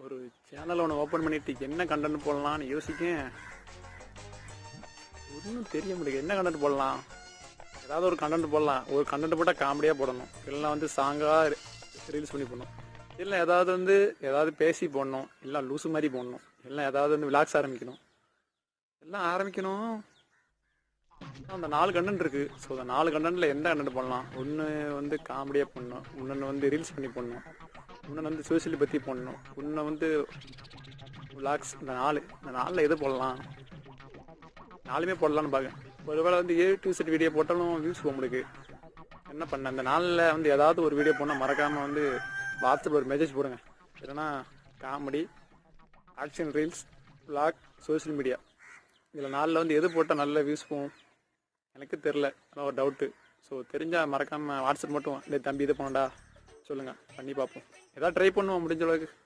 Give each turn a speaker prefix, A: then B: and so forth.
A: ஒரு சேனல் ஒன்று ஓப்பன் பண்ணிட்டு என்ன கண்டென்ட் போடலாம்னு யோசிக்கேன். ஒன்றும் தெரிய முடியல. என்ன கண்டென்ட் போடலாம்? ஏதாவது ஒரு கண்டென்ட் போடலாம். ஒரு கண்டென்ட் போட்டால் காமெடியாக போடணும், இல்லைனா வந்து சாங்காக ரீல்ஸ் பண்ணி போடணும், இல்லை ஏதாவது பேசி போடணும், இல்லை லூஸு மாதிரி போடணும், இல்லை ஏதாவது வந்து விளாக்ஸ் ஆரம்பிக்கணும், எல்லாம் ஆரம்பிக்கணும். அந்த 4 கண்டென்ட் இருக்குது. ஸோ அந்த 4 கண்டென்ட்டில் எந்த கண்டென்ட் போடலாம்? ஒன்று வந்து காமெடியாக போடணும், இன்னொன்று வந்து ரீல்ஸ் பண்ணி போடணும், இன்னொன்று வந்து சோசியலை பற்றி போடணும், இன்னும் வந்து விளாக்ஸ். இந்த 4 எது போடலாம்? 4மே போடலான்னு பார்க்கேன். ஒருவேளை வந்து A to Z வீடியோ போட்டாலும் வியூஸ் போக முடியுது. என்ன பண்ண இந்த 4ல் வந்து ஏதாவது ஒரு வீடியோ போனால் மறக்காமல் வந்து வாட்ஸ்அப்பில் ஒரு மெசேஜ் போடுங்க. இல்லைன்னா comedy, action, reels, vlog, social media, இதில் 4ல் வந்து எது போட்டால் நல்ல வியூஸ் போகும் எனக்கு தெரில. அதான் ஒரு டவுட்டு. ஸோ தெரிஞ்சால் மறக்காமல் வாட்ஸ்அப் மட்டும் இல்லை தம்பி இது பண்ணடா சொல்லுங்கள், பண்ணி பார்ப்போம். ஏதாவது ட்ரை பண்ணுவோம் முடிஞ்ச அளவுக்கு.